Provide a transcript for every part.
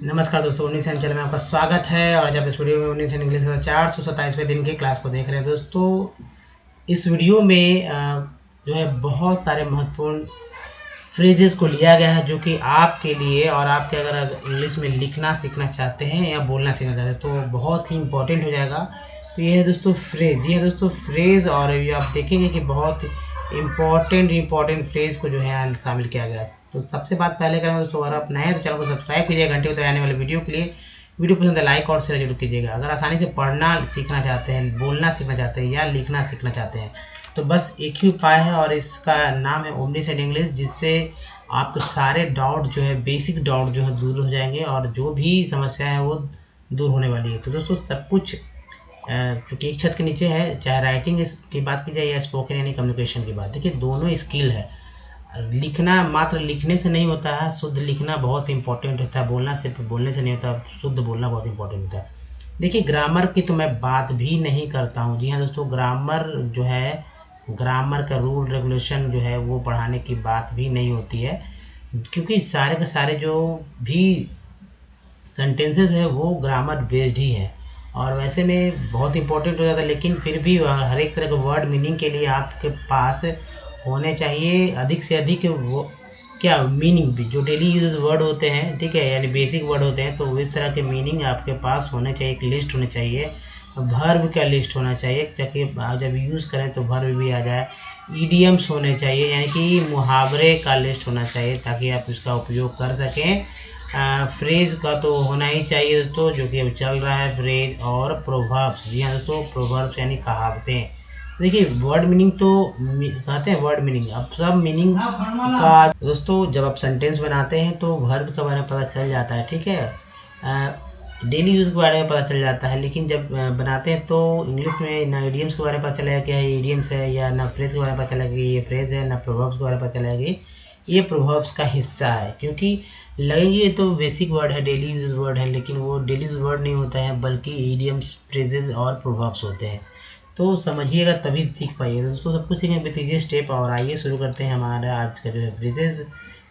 नमस्कार दोस्तों, 19 चैनल में आपका स्वागत है। और आज आप इस वीडियो में 19 इंग्लिश का 427वें दिन की क्लास को देख रहे हैं। दोस्तों, इस वीडियो में जो है बहुत सारे महत्वपूर्ण फ्रेजेस को लिया गया है जो कि आपके लिए और आपके अगर इंग्लिश में लिखना सीखना चाहते हैं या बोलना सीखना चाहते हैं तो बहुत ही इंपॉर्टेंट हो जाएगा। तो ये है दोस्तों फ्रेज। जी हाँ दोस्तों, फ्रेज। और ये आप देखेंगे कि बहुत इम्पॉर्टेंट फ्रेज को जो है शामिल किया गया है। तो सबसे बात पहले करेंगे दोस्तों, अगर आप नए हैं तो चैनल को सब्सक्राइब कीजिए घंटे को आने वाले वीडियो के लिए। वीडियो पसंद है लाइक और शेयर जरूर कीजिएगा। अगर आसानी से पढ़ना सीखना चाहते हैं, बोलना सीखना चाहते हैं या लिखना सीखना चाहते हैं तो बस एक ही उपाय है और इसका नाम है ओमनी सेट इंग्लिश, जिससे आपके सारे डाउट जो है, बेसिक डाउट जो है दूर हो जाएंगे और जो भी समस्या है वो दूर होने वाली है। तो दोस्तों सब कुछ चूँकि एक छत के नीचे है, चाहे राइटिंग की बात की जाए या स्पोकन यानी कम्युनिकेशन की बात, देखिए दोनों स्किल है। लिखना मात्र लिखने से नहीं होता है, शुद्ध लिखना बहुत इंपॉर्टेंट होता है। बोलना सिर्फ बोलने से नहीं होता, शुद्ध बोलना बहुत इंपॉर्टेंट होता है। देखिए ग्रामर की तो मैं बात भी नहीं करता हूँ। जी हाँ दोस्तों, ग्रामर जो है, ग्रामर का रूल रेगुलेशन जो है वो पढ़ाने की बात भी नहीं होती है, क्योंकि सारे के सारे जो भी सेंटेंसेस है वो ग्रामर बेस्ड ही है और वैसे में बहुत इंपॉर्टेंट हो जाता है। लेकिन फिर भी हर एक तरह के वर्ड मीनिंग के लिए आपके पास होने चाहिए अधिक से अधिक वो क्या मीनिंग भी, जो डेली यूज वर्ड होते हैं, ठीक है, यानी बेसिक वर्ड होते हैं, तो इस तरह के मीनिंग आपके पास होने चाहिए। एक लिस्ट होनी चाहिए, वर्ब का लिस्ट होना चाहिए ताकि जब यूज़ करें तो वर्ब भी आ जाए। ईडियम्स होने चाहिए, यानी कि मुहावरे का लिस्ट होना चाहिए ताकि आप इसका उपयोग कर सकें। फ्रेज का तो होना ही चाहिए दोस्तों, जो कि अब चल रहा है फ्रेज। और प्रोवर्ब्स, जी हाँ दोस्तों, प्रोवर्ब्स यानी कहावतें। देखिए वर्ड मीनिंग तो कहते हैं वर्ड मीनिंग, अब सब मीनिंग का दोस्तों जब आप सेंटेंस बनाते हैं तो वर्ब के बारे में पता चल जाता है, ठीक है, डेली यूज़ के बारे में पता चल जाता है। लेकिन जब बनाते हैं तो इंग्लिश में ना इडियम्स के बारे में पता चलेगा क्या ये इडियम्स है, या ना फ्रेज के बारे में पता चलेगा कि ये फ्रेज है, ना प्रोवर्ब्स के बारे में पता चलेगा कि ये प्रोवर्ब्स का हिस्सा है। क्योंकि लगेंगे तो बेसिक वर्ड है, डेली यूज वर्ड है, लेकिन वो डेली यूज वर्ड नहीं होता है बल्कि इडियम्स, फ्रेजेस और प्रोवर्ब्स होते हैं। तो समझिएगा तभी सीख पाइएगा दोस्तों। सब कुछ सीखेंगे विथ इजी स्टेप। और आइए शुरू करते हैं हमारा आज का जो है फ्रेजेस।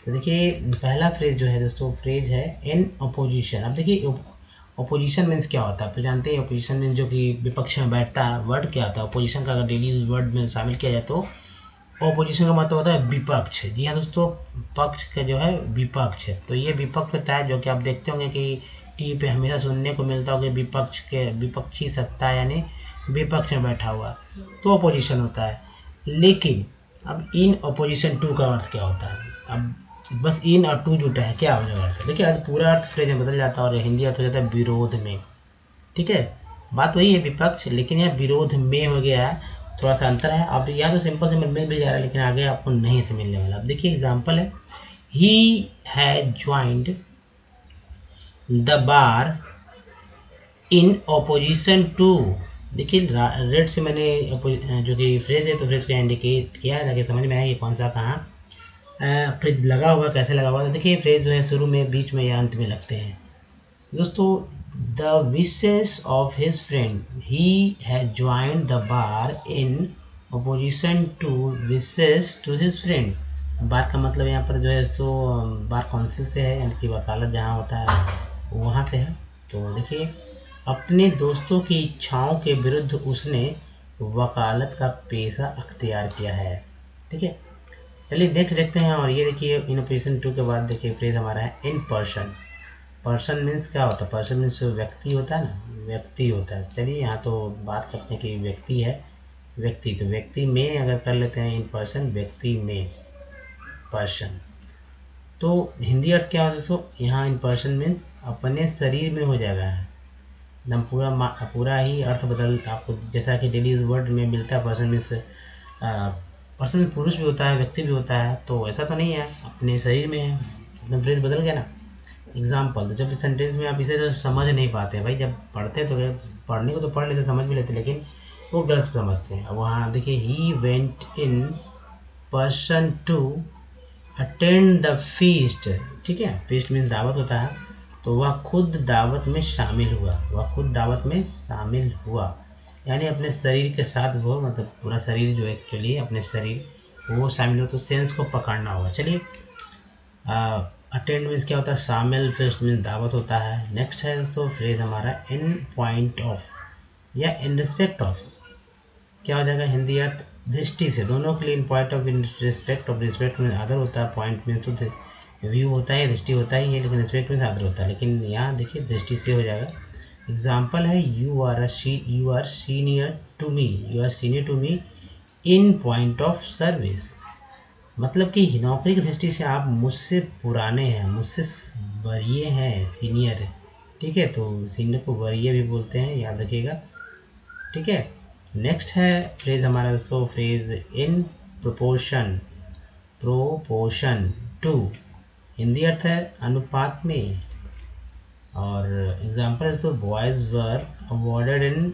तो देखिए पहला फ्रेज जो है दोस्तों, फ्रेज है इन अपोजिशन। अब देखिए अपोजिशन मीन्स क्या होता है, आप तो जानते हैं अपोजिशन मीन्स जो कि विपक्ष में बैठता है। वर्ड क्या होता है अपोजिशन का, अगर डेली यूज वर्ड में शामिल किया जाए तो ऑपोजिशन का मतलब होता है विपक्ष। जी हाँ दोस्तों, पक्ष का जो है विपक्ष। तो ये विपक्ष होता है, जो कि आप देखते होंगे कि टीवी पे हमेशा सुनने को मिलता होगा, विपक्ष के विपक्षी सत्ता यानी विपक्ष में बैठा हुआ, तो अपोजिशन होता है। लेकिन अब इन अपोजिशन टू का अर्थ क्या होता है? अब बस इन और टू जुटा है, क्या हो जाएगा अर्थ? देखिए आज पूरा अर्थ फ्रेज में बदल जाता है और हिंदी अर्थ हो जाता है विरोध में, ठीक है। बात वही है विपक्ष, लेकिन यहाँ विरोध में हो गया है, थोड़ा सा अंतर है। अब यहाँ तो सिंपल से मिल भी जा रहा है, लेकिन आगे आपको नहीं से मिलने वाला। अब देखिए एग्जांपल है, he has joined the bar in opposition to. देखिए रेड से मैंने जो कि फ्रेज है तो फ्रेज को इंडिकेट किया है ताकि समझ में आए कि कौन सा कहाँ फ्रेज लगा हुआ, कैसे लगा हुआ। तो देखिए फ्रेज जो है शुरू में, बीच में या अंत में लगते हैं दोस्तों। The wishes of his friend, he had joined the bar in opposition to wishes to his friend। बार का मतलब यहाँ पर जो है तो बार काउंसिल से है, यानी कि वकालत जहाँ होता है वहाँ से है। तो देखिए अपने दोस्तों की इच्छाओं के विरुद्ध उसने वकालत का पेशा अख्तियार किया है, ठीक है। चलिए देखते हैं। और ये देखिए इन ऑपोजिशन टू के बाद देखिए फ्रेज हमारा है इन पर्सन। पर्सन मीन्स क्या होता है? पर्सन मीन्स व्यक्ति होता है ना, व्यक्ति होता है। चलिए यहाँ तो बात करते हैं कि व्यक्ति है, व्यक्ति। तो व्यक्ति में अगर कर लेते हैं इन पर्सन, व्यक्ति में पर्सन। तो हिंदी अर्थ क्या होता है? तो यहाँ इन पर्सन मीन्स अपने शरीर में हो जाएगा, एकदम पूरा ही अर्थ बदल आपको, जैसा कि डेली वर्ड में मिलता है। पर्सन मीन्स पर्सन में पुरुष भी होता है, व्यक्ति भी होता है, तो ऐसा तो नहीं है, अपने शरीर में है, एकदम फ्रेज बदल गया ना। एग्जाम्पल, तो जब सेंटेंस में आप इसे तो समझ नहीं पाते भाई, जब पढ़ते हैं तो पढ़ने को तो पढ़ लेते, समझ भी लेते, लेकिन वो गलत समझते हैं। अब वहाँ देखिए he went in person to attend the feast, ठीक है। फीस्ट मीन दावत होता है, तो वह खुद दावत में शामिल हुआ, वह खुद दावत में शामिल हुआ, यानी अपने शरीर के साथ वो, मतलब पूरा शरीर जो एक्चुअली अपने शरीर वो शामिल हो। तो सेंस को पकड़ना होगा। चलिए अटेंड मीन्स क्या होता है, शामिल, फेस्ट मीन्स दावत होता है। नेक्स्ट है दोस्तों फ्रेज हमारा इन पॉइंट ऑफ या इन रिस्पेक्ट ऑफ, क्या हो जाएगा हिंदी अर्थ दृष्टि से, दोनों के लिए in point of, in respect of, respect mean आदर होता है, पॉइंट मीन तो व्यू होता है, दृष्टि होता ही है, लेकिन रिस्पेक्ट मीन आदर होता है, लेकिन यहाँ देखिए दृष्टि से हो जाएगा। एग्जाम्पल है you are senior to me, you are senior to me in point of service, मतलब कि नौकरी की दृष्टि से आप मुझसे पुराने हैं, मुझसे वरीय हैं, सीनियर, ठीक है, तो सीनियर को वरीय भी बोलते हैं, याद रखिएगा, ठीक है। नेक्स्ट है फ्रेज हमारा दोस्तों phrase in proportion, proportion to, Hindi अर्थ है अनुपात में, और एग्जाम्पल है तो boys were awarded in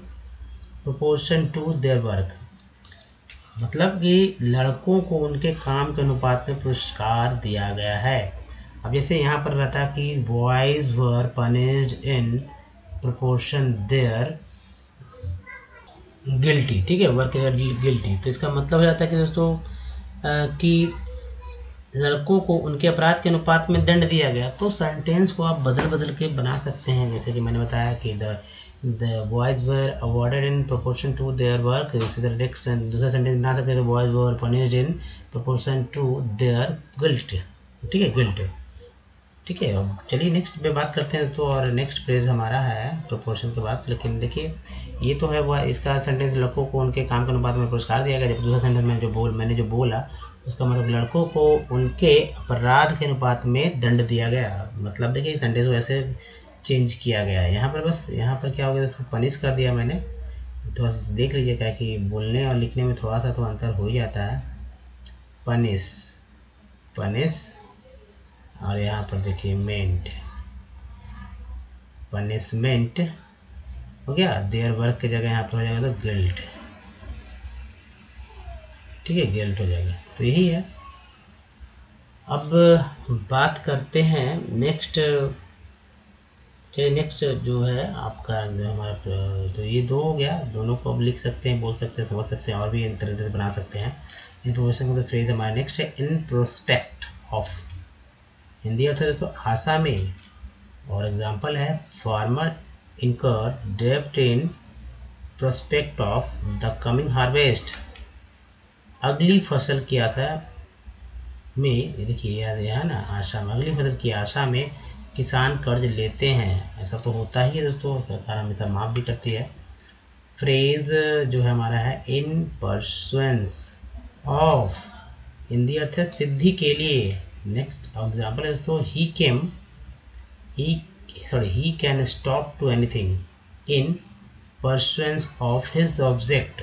proportion to their work, मतलब कि लड़कों को उनके काम के अनुपात में पुरस्कार दिया गया है। अब जैसे यहाँ पर रहता है कि boys were punished in proportion their guilty, ठीक है, वर्क गिल्टी, तो इसका मतलब हो जाता है कि दोस्तों कि लड़कों को उनके अपराध के अनुपात में दंड दिया गया। तो सेंटेंस को आप बदल बदल के बना सकते हैं, जैसे कि मैंने बताया कि the boys were awarded in proportion to their work, दूसरा सेंटेंस बना सकते हैं boys were punished in proportion to their guilt, ठीक है, गिल्ट, ठीक है। अब चलिए नेक्स्ट पे बात करते हैं, तो और नेक्स्ट फ्रेज हमारा है प्रोपोर्शन के बाद, लेकिन देखिए ये तो है वह इसका सेंटेंस लड़कों को उनके काम के अनुपात में पुरस्कार दिया गया, जब दूसरा सेंटेंस मैंने जो बोला उसका मतलब लड़कों को उनके अपराध के अनुपात में दंड दिया गया, मतलब देखिए सेंटेंस को ऐसे चेंज किया गया है। यहाँ पर बस यहाँ पर क्या हो गया दोस्तों, पनिश कर दिया मैंने, तो बस देख लीजिए क्या कि बोलने और लिखने में थोड़ा सा तो अंतर हो ही जाता है, पनिश, पनिश, और यहाँ पर देखिए मेंट, पनिशमेंट हो गया, देयर वर्क की जगह यहाँ पर हो जाएगा तो गिल्ट, ठीक है, गिल्ट हो जाएगा, तो यही है। अब बात करते हैं नेक्स्ट, चलिए नेक्स्ट जो है आपका जो हमारा, तो ये दो हो गया, दोनों को अब लिख सकते हैं, बोल सकते हैं, समझ सकते हैं, और भी तरह से बना सकते हैं। इन्फॉर्मेशन का फ्रेज हमारा नेक्स्ट है इन प्रोस्पेक्ट ऑफ, हिंदी अर्थ है तो आशा में, और एग्जांपल है फार्मर इनकर डेब्ट in prospect of the coming harvest, अगली फसल की आशा में, देखिए यह ना आशा में, अगली फसल की आशा में किसान कर्ज लेते हैं, ऐसा तो होता ही है दोस्तों, सरकार हमेशा माफ भी करती है। फ्रेज जो है हमारा है इन परसुएंस ऑफ, हिंदी अर्थ है सिद्धि के लिए। नेक्स्ट एग्जाम्पल है दोस्तों he can stoop to anything in pursuance of his object,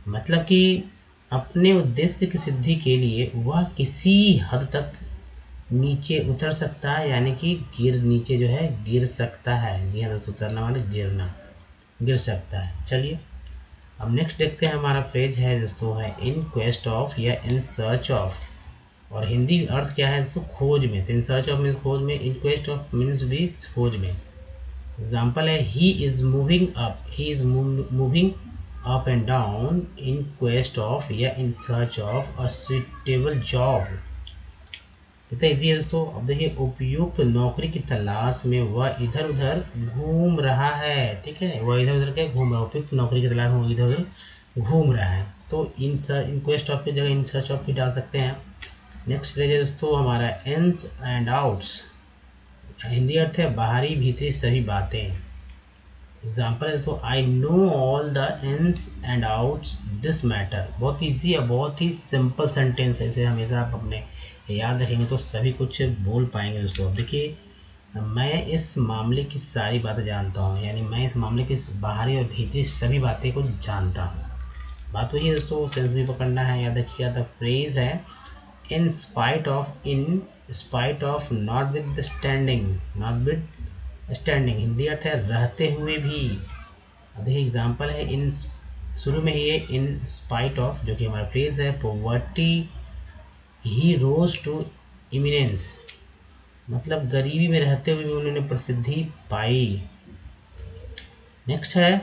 मतलब कि अपने उद्देश्य की सिद्धि के लिए वह किसी हद तक नीचे उतर सकता है, यानी कि नीचे जो है गिर सकता है, जी हाँ दोस्तों, उतरना वाले गिरना, गिर सकता है। चलिए अब नेक्स्ट देखते हैं, हमारा फ्रेज है दोस्तों है इन क्वेस्ट ऑफ या इन सर्च ऑफ, और हिंदी अर्थ क्या है दोस्तों, खोज में, तो इन सर्च ऑफ मीन्स खोज में, इन क्वेस्ट ऑफ मीन्स भी खोज में। एग्जाम्पल है he is moving up, he is moving up and down in quest of या in search of a suitable job, कितना इजी है दोस्तों। अब देखिए उपयुक्त नौकरी की तलाश में वह इधर उधर घूम रहा है, ठीक है, वह इधर उधर के घूम रहा है, उपयुक्त नौकरी की तलाश में वो इधर उधर घूम रहा है, तो इन क्वेस्ट ऑफ की जगह इन सर्च ऑफ भी डाल सकते हैं। नेक्स्ट फ्रेज है दोस्तों हमारा इन्स एंड आउट्स, हिंदी अर्थ है बाहरी भीतरी सभी बातें। एग्जाम्पल है दोस्तों I know all the ins and outs this matter, बहुत ईजी है, बहुत ही सिंपल सेंटेंस है, इसे हमेशा आप अपने याद रखेंगे तो सभी कुछ बोल पाएंगे दोस्तों। अब देखिए मैं इस मामले की सारी बातें जानता हूँ, यानी मैं इस मामले की बाहरी और भीतरी सभी बातें को जानता हूँ, बात वही है दोस्तों, सेंस भी पकड़ना है, याद रखिएगा। द फ्रेज है in spite of, notwithstanding, Hindi अर्थ है रहते हुए भी। अब देखिए एग्जाम्पल है इन, शुरू में ही है इन स्पाइट ऑफ जो कि हमारा फ्रेज है, poverty he rose to eminence, मतलब गरीबी में रहते हुए भी उन्होंने प्रसिद्धि पाई। नेक्स्ट है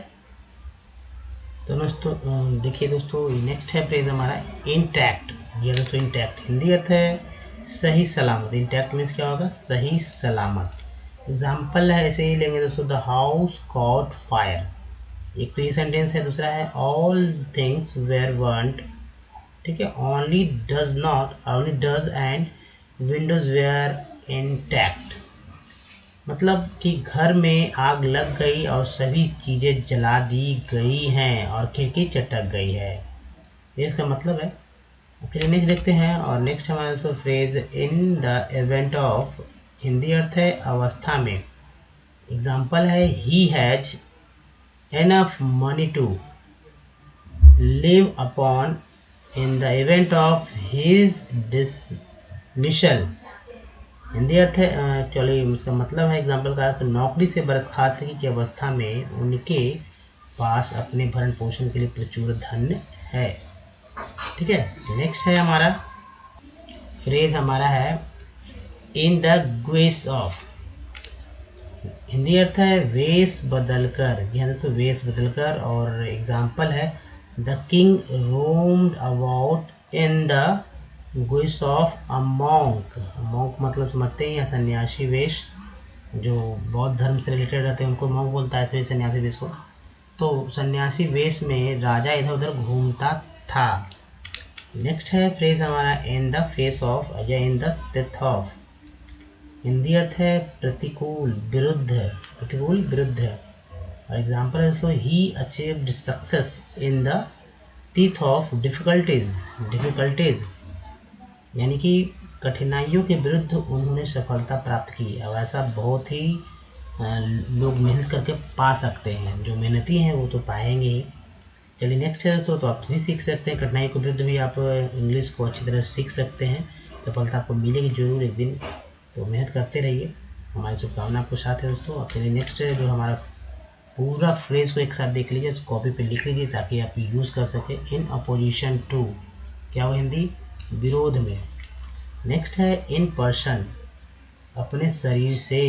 तो दोस्तों देखिए दोस्तों नेक्स्ट है फ्रेज हमारा इंटैक्ट, ये दोस्तों इंटैक्ट, हिंदी अर्थ है सही सलामत। इंटैक्ट मीन्स क्या होगा, सही सलामत। एग्जाम्पल है ऐसे ही लेंगे दोस्तों, द हाउस कॉट फायर। एक तो ये सेंटेंस है, दूसरा है ऑल थिंग्स वेयर बर्न्ड, ठीक है, only doors and windows were intact. मतलब कि घर में आग लग गई और सभी चीजें जला दी गई हैं और खिड़की चटक गई है, ये इसका मतलब है। फिर नेक्स्ट देखते हैं, और नेक्स्ट हमारा दोस्तों phrase in the event of, Hindi अर्थ है अवस्था में। एग्जाम्पल है he has enough money to live upon in the event of his dismissal. Hindi अर्थ है चलिए उसका मतलब है एग्जाम्पल का, नौकरी से बर्खास्तगी की अवस्था में उनके पास अपने भरण पोषण के लिए प्रचुर धन है, ठीक है। नेक्स्ट है हमारा फ्रेज हमारा है इन द ग्वेस ऑफ। हिंदी अर्थ है वेश बदलकर, जी हाँ दोस्तों, वेश बदलकर। और एग्जाम्पल है the king roamed about in the guys of a monk. Monk मतलब समझते हैं, या सन्यासी वेश, जो बौद्ध धर्म से रिलेटेड रहते हैं उनको मॉन्क बोलता है, सन्यासी वेश को। तो सन्यासी वेश में राजा इधर उधर घूमता था। नेक्स्ट है फ्रेज हमारा इन द फेस ऑफ या in the teeth of. Hindi अर्थ है प्रतिकूल, विरुद्ध, प्रतिकूल विरुद्ध। और एग्जाम्पल है दोस्तों, he achieved success in the teeth of difficulties, यानी कि कठिनाइयों के विरुद्ध उन्होंने सफलता प्राप्त की। अब ऐसा बहुत ही लोग मेहनत करके पा सकते हैं, जो मेहनती हैं वो तो पाएंगे ही। चलिए नेक्स्ट है दोस्तों, तो आप भी सीख सकते हैं, कठिनाई के विरुद्ध भी आप इंग्लिश को अच्छी तरह सीख सकते हैं, सफलता आपको मिलेगी जरूर एक दिन। तो मेहनत करते रहिए, हमारी शुभकामना आपको साथ है दोस्तों। अब चलिए नेक्स्ट जो हमारा पूरा फ्रेज को एक साथ देख लीजिए, कॉपी पे लिख लीजिए ताकि आप यूज़ कर सकें। इन अपोजिशन टू, क्या वो हिंदी, विरोध में। नेक्स्ट है इन पर्सन, अपने शरीर से।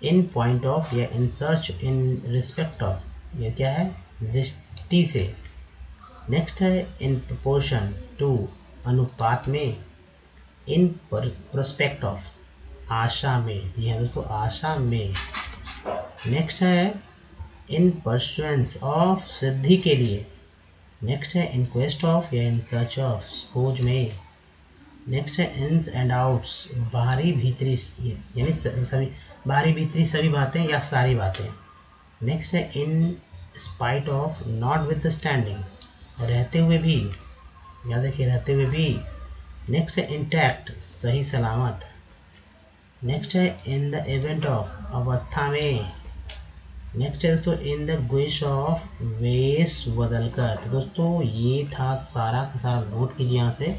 इन पॉइंट ऑफ या in search, in respect of, ये क्या है, दृष्टि से। नेक्स्ट है इन प्रोपोर्शन टू, अनुपात में। इन प्रोस्पेक्ट ऑफ, आशा में, यह दोस्तों आशा में। नेक्स्ट है इन परसुएंस ऑफ, सिद्धि के लिए। नेक्स्ट है इन क्वेस्ट ऑफ या इन सर्च ऑफ, खोज में। नेक्स्ट है इन्स एंड आउट्स, बाहरी भीतरी, यानी सभी बाहरी भीतरी सभी बातें या सारी बातें। नेक्स्ट है in spite of, not with standing, रहते हुए भी, याद रखिए रहते हुए भी। नेक्स्ट है इंटैक्ट, सही सलामत। नेक्स्ट है इन द इवेंट ऑफ, अवस्था में। नेक्स्ट है दोस्तों इन द गुइश ऑफ, वेश बदलकर। तो दोस्तों ये था सारा का सारा, नोट कीजिए यहाँ से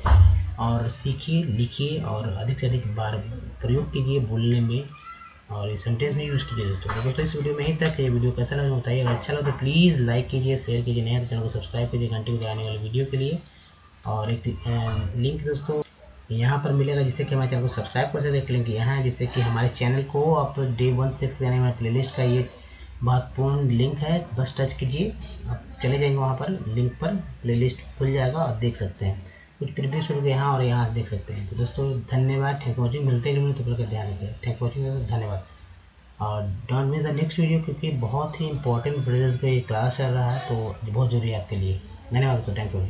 और सीखिए, लिखिए और अधिक से अधिक बार प्रयोग कीजिए बोलने में, और इस सेंटेंस में यूज़ कीजिए दोस्तों। तो दोस्तों इस वीडियो में यहीं तक। ये वीडियो कैसा लगा बताइए, अगर अच्छा लगा तो प्लीज़ लाइक कीजिए, शेयर कीजिए, नहीं तो चैनल को सब्सक्राइब कीजिए घंटे को आने वाली वीडियो के लिए। और एक लिंक दोस्तों यहाँ पर मिलेगा जिससे कि हमारे चैनल को सब्सक्राइब कर सकते हैं। एक लिंक यहाँ है जिससे कि हमारे चैनल को आप डे 1 से देख सकते हैं। हमारे प्लेलिस्ट का ये महत्वपूर्ण लिंक है, बस टच कीजिए, आप चले जाएंगे वहाँ पर, लिंक पर प्लेलिस्ट खुल जाएगा और देख सकते हैं। कुछ प्रीवियस वीडियो यहाँ और यहाँ देख सकते हैं। तो दोस्तों धन्यवाद, थैंक वॉचिंग, मिलते हैं तो फिर ध्यान रखिए, थैंक वॉचिंग, धन्यवाद। और don't miss the next video, क्योंकि बहुत ही इंपॉर्टेंट फ्रेजेस का ये क्लास चल रहा है, तो बहुत जरूरी है आपके लिए। धन्यवाद दोस्तों, थैंक यू।